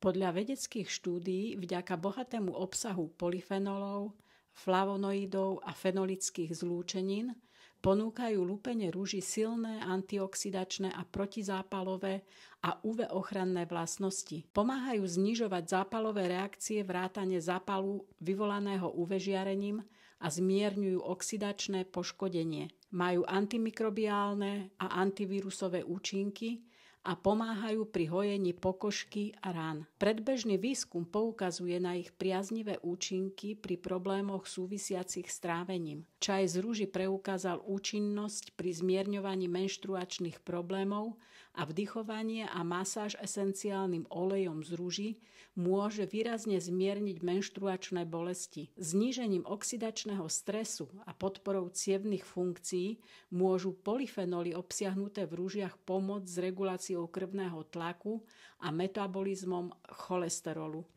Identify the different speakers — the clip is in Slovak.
Speaker 1: Podľa vedeckých štúdií vďaka bohatému obsahu polyfenolov, flavonoidov a fenolických zlúčenín ponúkajú lúpene ruží silné antioxidačné a protizápalové a UV ochranné vlastnosti. Pomáhajú znižovať zápalové reakcie vrátane zápalu vyvolaného UV žiarením a zmierňujú oxidačné poškodenie. Majú antimikrobiálne a antivírusové účinky a pomáhajú pri hojení pokožky a rán. Predbežný výskum poukazuje na ich priaznivé účinky pri problémoch súvisiacich s trávením. Čaj z ruži preukázal účinnosť pri zmierňovaní menštruačných problémov a vdychovanie a masáž esenciálnym olejom z ruži môže výrazne zmierniť menštruačné bolesti. Znížením oxidačného stresu a podporou cievnych funkcií môžu polyfenoly obsiahnuté v ružiach pomôcť s reguláciou krvného tlaku a metabolizmom cholesterolu.